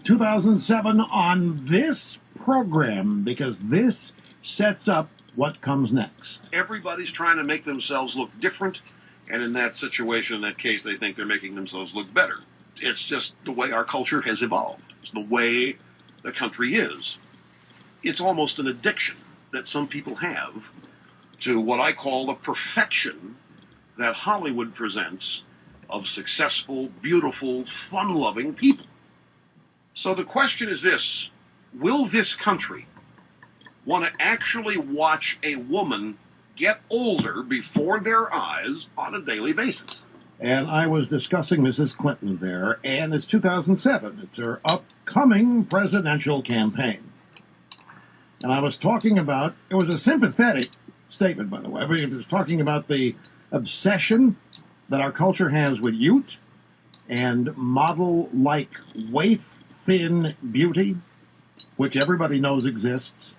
2007 on this program, because this sets up what comes next. Everybody's trying to make themselves look different, and in that situation, in that case, they think they're making themselves look better. It's just the way our culture has evolved. It's the way the country is. It's almost an addiction that some people have to what I call the perfection that Hollywood presents of successful, beautiful, fun-loving people. So the question is this: will this country want to actually watch a woman get older before their eyes on a daily basis? And I was discussing Mrs. Clinton there, and it's 2007. It's her upcoming presidential campaign. And I was talking about, it was a sympathetic statement, by the way. I was talking about the obsession that our culture has with youth and model-like waif-thin beauty, which everybody knows exists.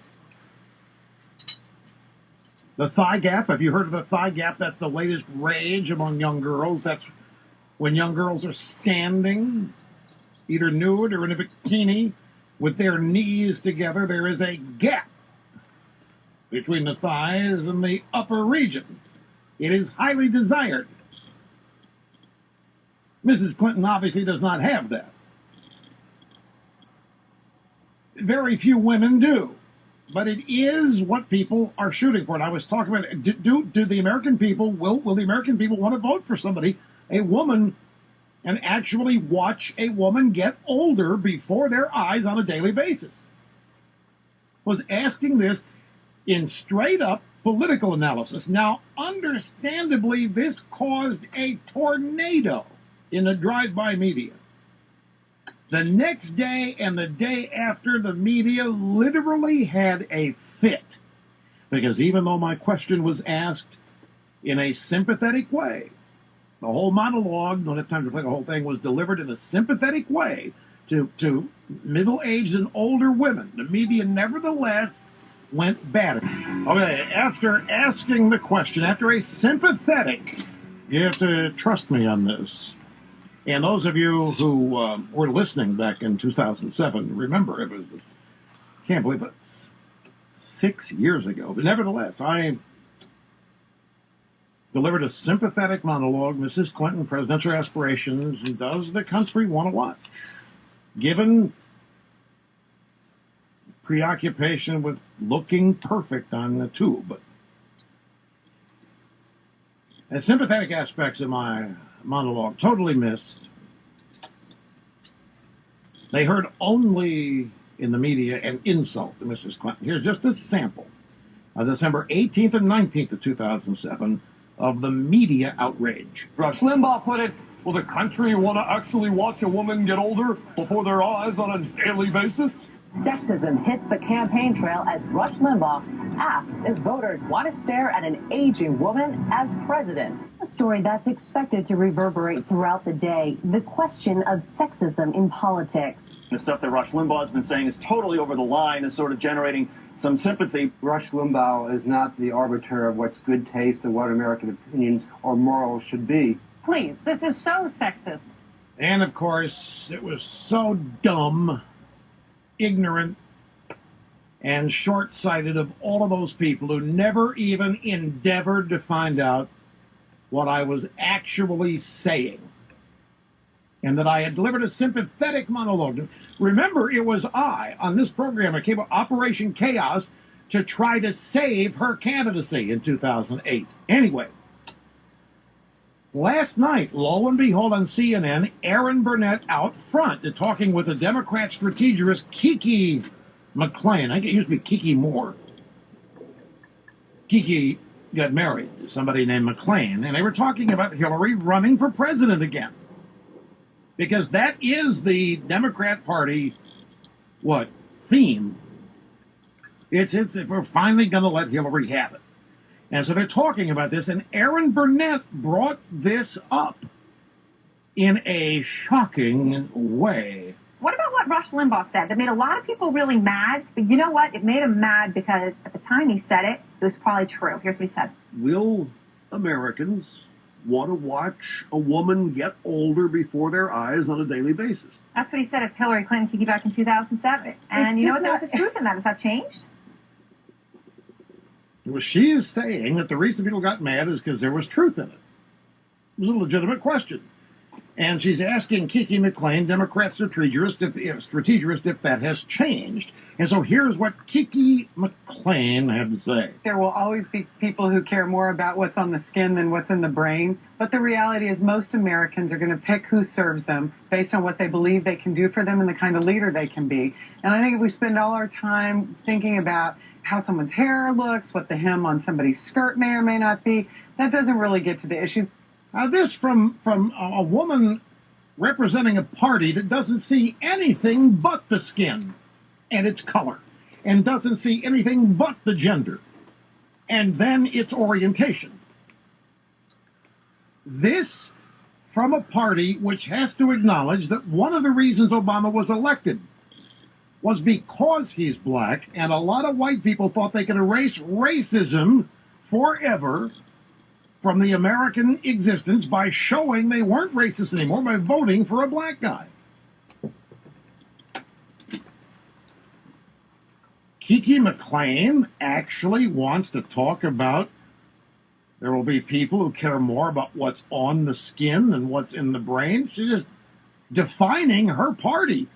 The thigh gap, have you heard of the thigh gap? That's the latest rage among young girls. That's when young girls are standing, either nude or in a bikini, with their knees together. There is a gap between the thighs and the upper region. It is highly desired. Mrs. Clinton obviously does not have that. Very few women do. But it is what people are shooting for. And I was talking about, do the American people, will the American people want to vote for somebody, a woman, and actually watch a woman get older before their eyes on a daily basis? Was asking this in straight up political analysis. Now, understandably, this caused a tornado in the drive-by media. The next day and the day after, the media literally had a fit. Because even though my question was asked in a sympathetic way, the whole monologue, don't have time to play the whole thing, was delivered in a sympathetic way to middle-aged and older women. The media nevertheless went bad. Okay, after asking the question, after a sympathetic, you have to trust me on this. And those of you who were listening back in 2007, remember, it was, can't believe it's 6 years ago. But nevertheless, I delivered a sympathetic monologue, Mrs. Clinton, presidential aspirations, and does the country want to watch? Given preoccupation with looking perfect on the tube. The sympathetic aspects of my monologue totally missed. They heard only in the media an insult to Mrs. Clinton. Here's just a sample of December 18th and 19th of 2007 of the media outrage. Rush Limbaugh put it, will the country want to actually watch a woman get older before their eyes on a daily basis? Sexism hits the campaign trail as Rush Limbaugh asks if voters want to stare at an aging woman as president. A story that's expected to reverberate throughout the day. The question of sexism in politics. The stuff that Rush Limbaugh has been saying is totally over the line and sort of generating some sympathy. Rush Limbaugh is not the arbiter of what's good taste and what American opinions or morals should be. Please, this is so sexist. And of course, it was so dumb, ignorant, and short-sighted of all of those people who never even endeavored to find out what I was actually saying. And that I had delivered a sympathetic monologue. Remember, it was I, on this program, I came up Operation Chaos to try to save her candidacy in 2008. Anyway, last night, lo and behold, on CNN, Aaron Burnett out front talking with the Democrat strategist Kiki McLean. I think it used to be Kiki Moore. Kiki got married to somebody named McLean, and they were talking about Hillary running for president again. Because that is the Democrat Party, theme. It's we're finally going to let Hillary have it. And so they're talking about this, and Aaron Burnett brought this up in a shocking way. What about what Rush Limbaugh said? That made a lot of people really mad, but you know what? It made him mad because at the time he said it, it was probably true. Here's what he said. Will Americans want to watch a woman get older before their eyes on a daily basis? That's what he said of Hillary Clinton kicking back in 2007. And you know what? There was a truth in that. Has that changed? Well, she is saying that the reason people got mad is because there was truth in it. It was a legitimate question. And she's asking Kiki McLean, Democrat strategist, if that has changed. And so here's what Kiki McLean had to say. There will always be people who care more about what's on the skin than what's in the brain. But the reality is most Americans are going to pick who serves them based on what they believe they can do for them and the kind of leader they can be. And I think if we spend all our time thinking about how someone's hair looks, what the hem on somebody's skirt may or may not be, that doesn't really get to the issue. This from a woman representing a party that doesn't see anything but the skin and its color, and doesn't see anything but the gender, and then its orientation. This from a party which has to acknowledge that one of the reasons Obama was elected was because he's black, and a lot of white people thought they could erase racism forever from the American existence by showing they weren't racist anymore by voting for a black guy. Kiki McLean actually wants to talk about there will be people who care more about what's on the skin than what's in the brain. She's just defining her party.